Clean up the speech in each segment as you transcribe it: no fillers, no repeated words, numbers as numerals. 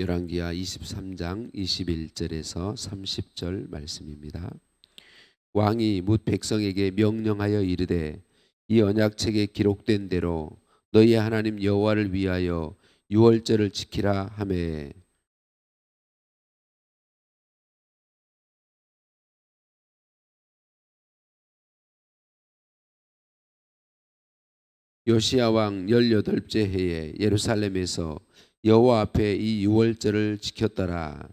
열왕기하 23장 21절에서 30절 말씀입니다. 왕이 뭇 백성에게 명령하여 이르되 이 언약책에 기록된 대로 너희 하나님 여호와를 위하여 유월절을 지키라 하매 요시야 왕 18째 해에 예루살렘에서 여호와 앞에 이 유월절을 지켰더라.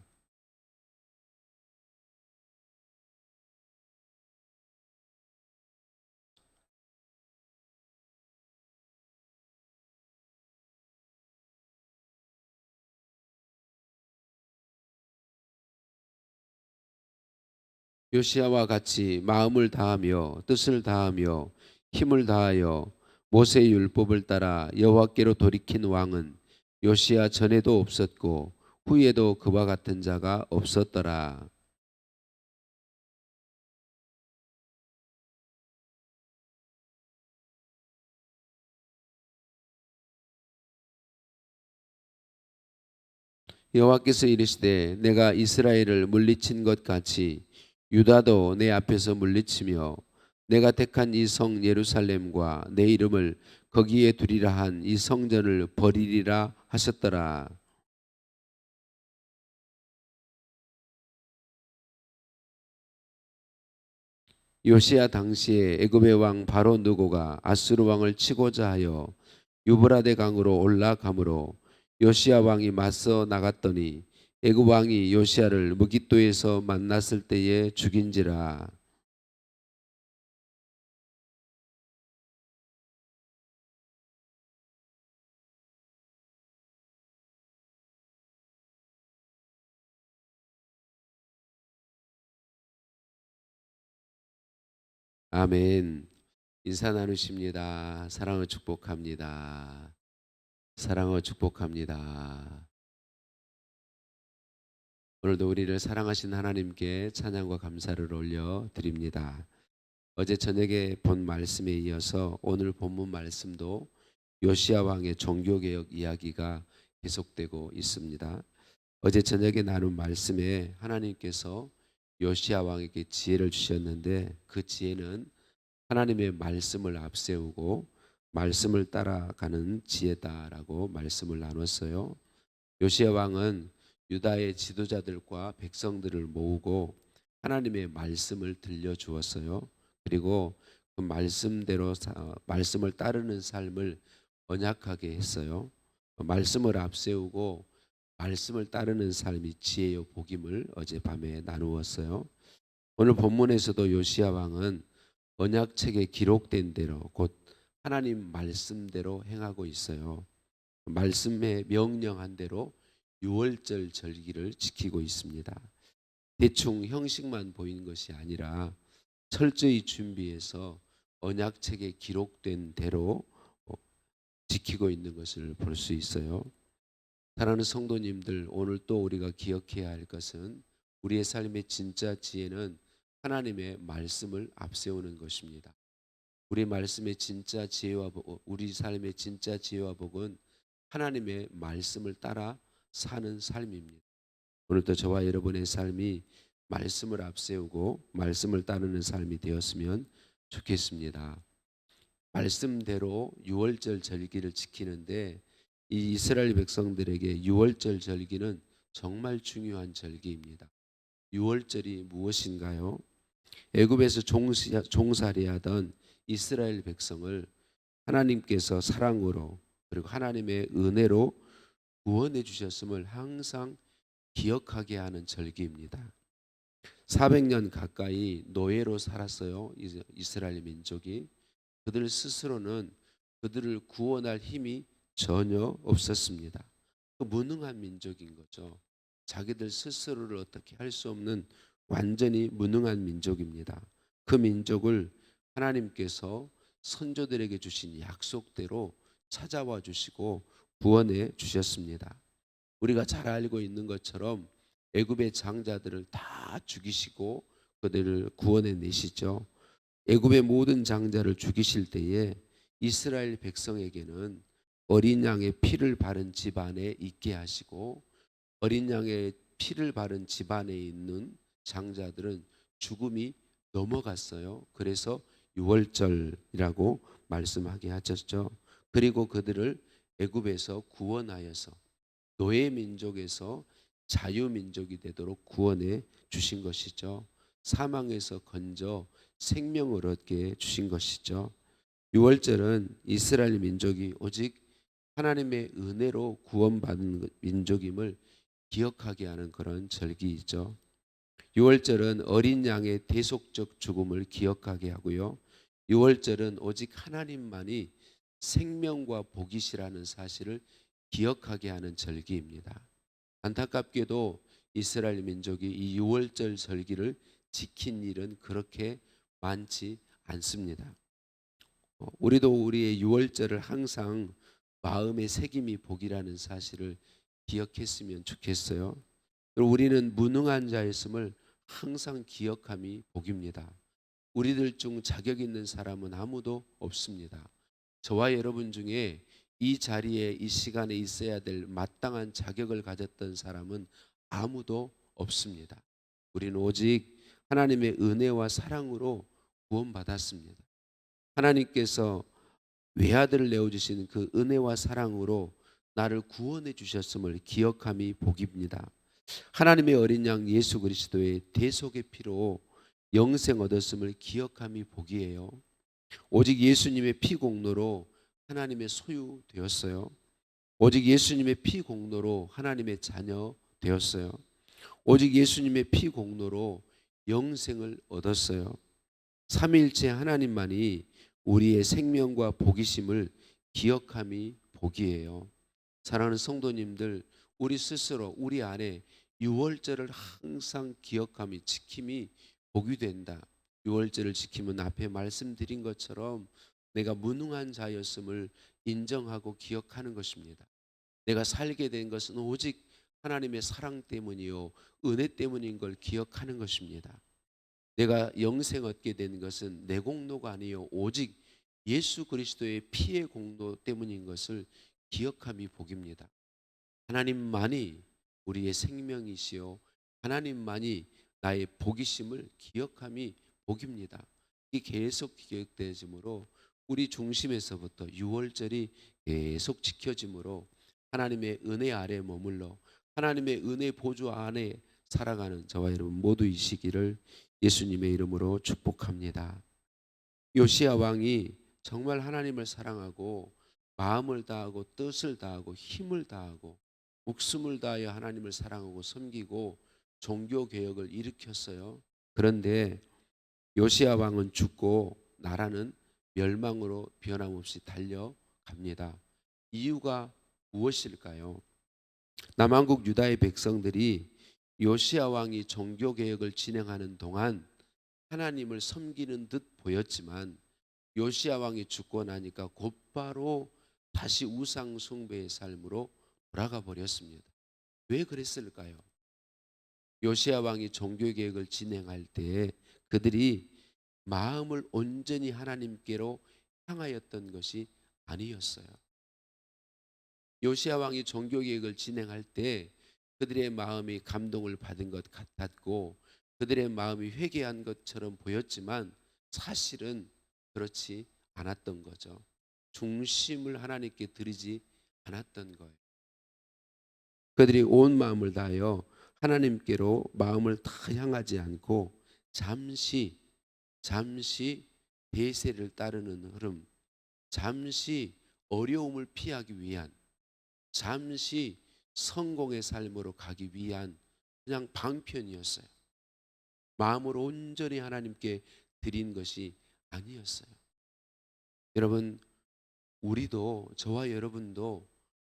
요시야와 같이 마음을 다하며 뜻을 다하며 힘을 다하여 모세의 율법을 따라 여호와께로 돌이킨 왕은 요시야 전에도 없었고 후에도 그와 같은 자가 없었더라. 여호와께서 이르시되 내가 이스라엘을 물리친 것 같이 유다도 내 앞에서 물리치며 내가 택한 이 성 예루살렘과 내 이름을 거기에 두리라 한 이 성전을 버리리라 하셨더라. 요시야 당시에 애굽의 왕 바로 느고가 아수르 왕을 치고자 하여 유브라데 강으로 올라가므로 요시야 왕이 맞서 나갔더니 애굽 왕이 요시야를 무깃도에서 만났을 때에 죽인지라. 아멘. 인사 나누십니다. 사랑을 축복합니다. 사랑을 축복합니다. 오늘도 우리를 사랑하신 하나님께 찬양과 감사를 올려 드립니다. 어제 저녁에 본 말씀에 이어서 오늘 본문 말씀도 요시야 왕의 종교개혁 이야기가 계속되고 있습니다. 어제 저녁에 나눈 말씀에 하나님께서 요시야 왕에게 지혜를 주셨는데 그 지혜는 하나님의 말씀을 앞세우고 말씀을 따라가는 지혜다라고 말씀을 나눴어요. 요시야 왕은 유다의 지도자들과 백성들을 모으고 하나님의 말씀을 들려주었어요. 그리고 그 말씀대로 말씀을 따르는 삶을 언약하게 했어요. 말씀을 앞세우고 말씀을 따르는 삶이 지혜요 복임을 어젯밤에 나누었어요. 오늘 본문에서도 요시야 왕은 언약책에 기록된 대로 곧 하나님 말씀대로 행하고 있어요. 말씀에 명령한 대로 유월절 절기를 지키고 있습니다. 대충 형식만 보이는 것이 아니라 철저히 준비해서 언약책에 기록된 대로 지키고 있는 것을 볼 수 있어요. 사랑하는 성도님들, 오늘 또 우리가 기억해야 할 것은 우리의 삶의 진짜 지혜는 하나님의 말씀을 앞세우는 것입니다. 우리 말씀의 진짜 지혜와 우리 삶의 진짜 지혜와 복은 하나님의 말씀을 따라 사는 삶입니다. 오늘도 저와 여러분의 삶이 말씀을 앞세우고 말씀을 따르는 삶이 되었으면 좋겠습니다. 말씀대로 유월절 절기를 지키는데 이 이스라엘 백성들에게 유월절 절기는 정말 중요한 절기입니다. 유월절이 무엇인가요? 애굽에서 종살이하던 이스라엘 백성을 하나님께서 사랑으로 그리고 하나님의 은혜로 구원해 주셨음을 항상 기억하게 하는 절기입니다. 400년 가까이 노예로 살았어요. 이스라엘 민족이. 그들 스스로는 그들을 구원할 힘이 전혀 없었습니다. 그 무능한 민족인 거죠. 자기들 스스로를 어떻게 할 수 없는 완전히 무능한 민족입니다. 그 민족을 하나님께서 선조들에게 주신 약속대로 찾아와 주시고 구원해 주셨습니다. 우리가 잘 알고 있는 것처럼 애굽의 장자들을 다 죽이시고 그들을 구원해 내시죠. 애굽의 모든 장자를 죽이실 때에 이스라엘 백성에게는 어린 양의 피를 바른 집안에 있게 하시고 어린 양의 피를 바른 집안에 있는 장자들은 죽음이 넘어갔어요. 그래서 유월절이라고 말씀하게 하셨죠. 그리고 그들을 애굽에서 구원하여서 노예 민족에서 자유 민족이 되도록 구원해 주신 것이죠. 사망에서 건져 생명을 얻게 주신 것이죠. 유월절은 이스라엘 민족이 오직 하나님의 은혜로 구원받은 민족임을 기억하게 하는 그런 절기이죠. 유월절은 어린 양의 대속적 죽음을 기억하게 하고요. 유월절은 오직 하나님만이 생명과 복이시라는 사실을 기억하게 하는 절기입니다. 안타깝게도 이스라엘 민족이 이 유월절 절기를 지킨 일은 그렇게 많지 않습니다. 우리도 우리의 유월절을 항상 마음의 새김이 복이라는 사실을 기억했으면 좋겠어요. 그리고 우리는 무능한 자였음을 항상 기억함이 복입니다. 우리들 중 자격 있는 사람은 아무도 없습니다. 저와 여러분 중에 이 자리에 이 시간에 있어야 될 마땅한 자격을 가졌던 사람은 아무도 없습니다. 우리는 오직 하나님의 은혜와 사랑으로 구원받았습니다. 하나님께서 외아들을 내어주신 그 은혜와 사랑으로 나를 구원해 주셨음을 기억함이 복입니다. 하나님의 어린 양 예수 그리스도의 대속의 피로 영생 얻었음을 기억함이 복이에요. 오직 예수님의 피 공로로 하나님의 소유 되었어요. 오직 예수님의 피 공로로 하나님의 자녀 되었어요. 오직 예수님의 피 공로로 영생을 얻었어요. 삼위일체 하나님만이 우리의 생명과 복이심을 기억함이 복이에요. 사랑하는 성도님들, 우리 스스로 우리 안에 유월절을 항상 기억함이 지킴이 복이 된다. 유월절을 지키면 앞에 말씀드린 것처럼 내가 무능한 자였음을 인정하고 기억하는 것입니다. 내가 살게 된 것은 오직 하나님의 사랑 때문이요 은혜 때문인 걸 기억하는 것입니다. 내가 영생 얻게 된 것은 내 공로가 아니요 오직 예수 그리스도의 피의 공로 때문인 것을 기억함이 복입니다. 하나님만이 우리의 생명이시요 하나님만이 나의 복이심을 기억함이 복입니다. 이 계속 기억되므로 우리 중심에서부터 유월절이 계속 지켜짐으로 하나님의 은혜 아래 머물러 하나님의 은혜 보좌 안에 살아가는 저와 여러분 모두이시기를 예수님의 이름으로 축복합니다. 요시야 왕이 정말 하나님을 사랑하고 마음을 다하고 뜻을 다하고 힘을 다하고 목숨을 다하여 하나님을 사랑하고 섬기고 종교 개혁을 일으켰어요. 그런데 요시야 왕은 죽고 나라는 멸망으로 변함없이 달려갑니다. 이유가 무엇일까요? 남한국 유다의 백성들이 요시야 왕이 종교 개혁을 진행하는 동안 하나님을 섬기는 듯 보였지만 요시야 왕이 죽고 나니까 곧바로 다시 우상 숭배의 삶으로 돌아가 버렸습니다. 왜 그랬을까요? 요시야 왕이 종교 개혁을 진행할 때 그들이 마음을 온전히 하나님께로 향하였던 것이 아니었어요. 요시야 왕이 종교 개혁을 진행할 때 그들의 마음이 감동을 받은 것 같았고 그들의 마음이 회개한 것처럼 보였지만 사실은 그렇지 않았던 거죠. 중심을 하나님께 드리지 않았던 거예요. 그들이 온 마음을 다하여 하나님께로 마음을 다 향하지 않고 잠시 대세를 따르는 흐름, 잠시 어려움을 피하기 위한, 잠시 성공의 삶으로 가기 위한 그냥 방편이었어요. 마음을 온전히 하나님께 드린 것이 아니었어요. 여러분, 우리도 저와 여러분도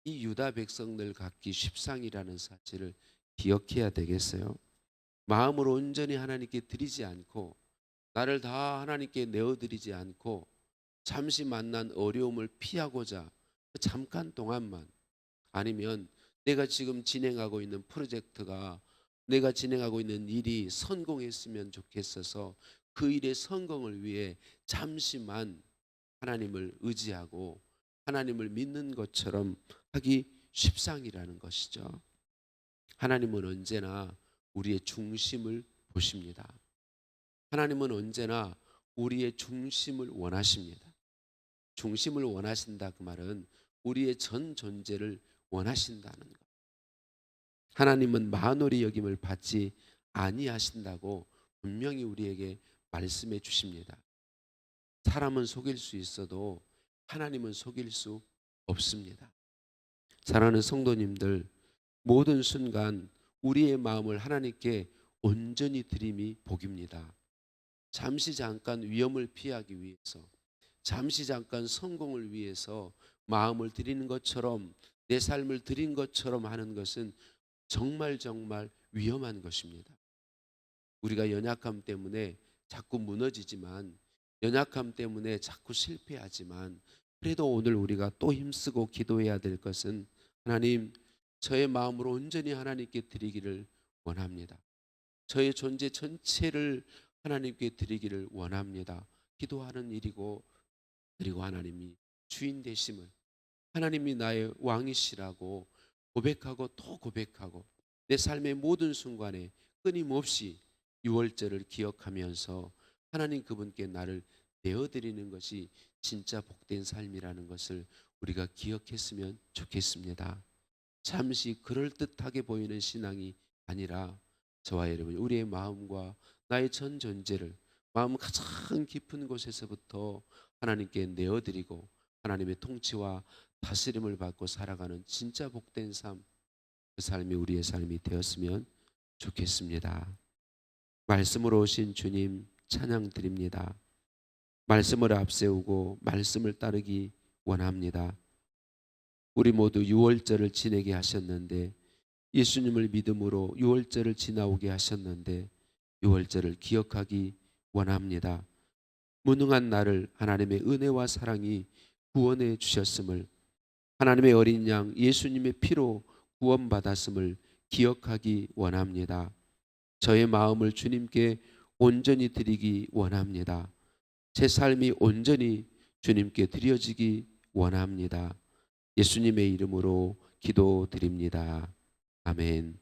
이 유다 백성들 갖기 십상이라는 사실을 기억해야 되겠어요. 마음을 온전히 하나님께 드리지 않고 나를 다 하나님께 내어드리지 않고 잠시 만난 어려움을 피하고자 잠깐 동안만 아니면 내가 지금 진행하고 있는 프로젝트가 내가 진행하고 있는 일이 성공했으면 좋겠어서 그 일의 성공을 위해 잠시만 하나님을 의지하고 하나님을 믿는 것처럼 하기 십상이라는 것이죠. 하나님은 언제나 우리의 중심을 보십니다. 하나님은 언제나 우리의 중심을 원하십니다. 중심을 원하신다 그 말은 우리의 전 존재를 원하신다는 것. 하나님은 만홀히 여김을 받지 아니하신다고 분명히 우리에게 말씀해 주십니다. 사람은 속일 수 있어도 하나님은 속일 수 없습니다. 사랑하는 성도님들, 모든 순간 우리의 마음을 하나님께 온전히 드림이 복입니다. 잠시 잠깐 위험을 피하기 위해서, 잠시 잠깐 성공을 위해서 마음을 드리는 것처럼, 내 삶을 드린 것처럼 하는 것은 정말 위험한 것입니다. 우리가 연약함 때문에 자꾸 무너지지만, 연약함 때문에 자꾸 실패하지만, 그래도 오늘 우리가 또 힘쓰고 기도해야 될 것은, 하나님, 저의 마음으로 온전히 하나님께 드리기를 원합니다. 저의 존재 전체를 하나님께 드리기를 원합니다. 기도하는 일이고, 그리고 하나님이 주인 되심을, 하나님이 나의 왕이시라고 고백하고 또 고백하고, 내 삶의 모든 순간에 끊임없이 유월절을 기억하면서 하나님 그분께 나를 내어드리는 것이 진짜 복된 삶이라는 것을 우리가 기억했으면 좋겠습니다. 잠시 그럴듯하게 보이는 신앙이 아니라, 저와 여러분, 우리의 마음과 나의 전 존재를 마음 가장 깊은 곳에서부터 하나님께 내어드리고 하나님의 통치와 다스림을 받고 살아가는 진짜 복된 삶, 그 삶이 우리의 삶이 되었으면 좋겠습니다. 말씀으로 오신 주님 찬양 드립니다. 말씀을 앞세우고 말씀을 따르기 원합니다. 우리 모두 유월절을 지내게 하셨는데, 예수님을 믿음으로 유월절을 지나오게 하셨는데, 유월절을 기억하기 원합니다. 무능한 나를 하나님의 은혜와 사랑이 구원해 주셨음을, 하나님의 어린 양 예수님의 피로 구원받았음을 기억하기 원합니다. 저의 마음을 주님께 온전히 드리기 원합니다. 제 삶이 온전히 주님께 드려지기 원합니다. 예수님의 이름으로 기도드립니다. 아멘.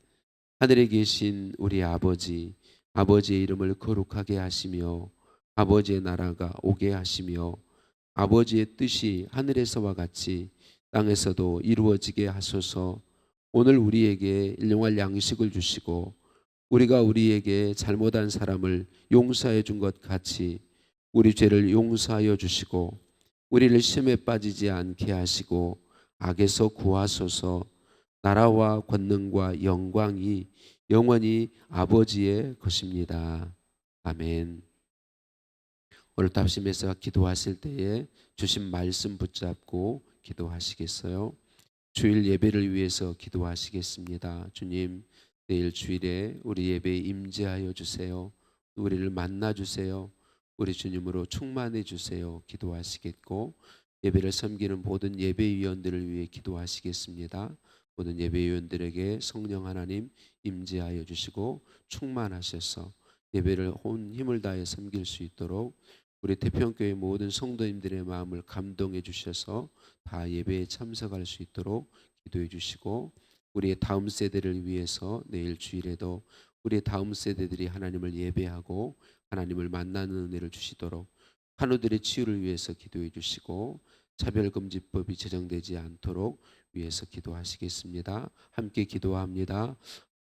하늘에 계신 우리 아버지, 아버지의 이름을 거룩하게 하시며 아버지의 나라가 오게 하시며 아버지의 뜻이 하늘에서와 같이 땅에서도 이루어지게 하소서. 오늘 우리에게 일용할 양식을 주시고, 우리가 우리에게 잘못한 사람을 용서해 준 것 같이 우리 죄를 용서하여 주시고, 우리를 시험에 빠지지 않게 하시고 악에서 구하소서. 나라와 권능과 영광이 영원히 아버지의 것입니다. 아멘. 오늘 답심에서 기도하실 때에 주신 말씀 붙잡고 기도하시겠어요? 주일 예배를 위해서 기도하시겠습니다. 주님, 내일 주일에 우리 예배에 임재하여 주세요. 우리를 만나 주세요. 우리 주님으로 충만해 주세요. 기도하시겠고, 예배를 섬기는 모든 예배위원들을 위해 기도하시겠습니다. 모든 예배위원들에게 성령 하나님 임재하여 주시고 충만하셔서 예배를 온 힘을 다해 섬길 수 있도록, 우리 태평교회 모든 성도님들의 마음을 감동해 주셔서 다 예배에 참석할 수 있도록 기도해 주시고, 우리의 다음 세대를 위해서 내일 주일에도 우리의 다음 세대들이 하나님을 예배하고 하나님을 만나는 은혜를 주시도록 환우들의 치유를 위해서 기도해 주시고, 차별금지법이 제정되지 않도록 위해서 기도하시겠습니다. 함께 기도합니다.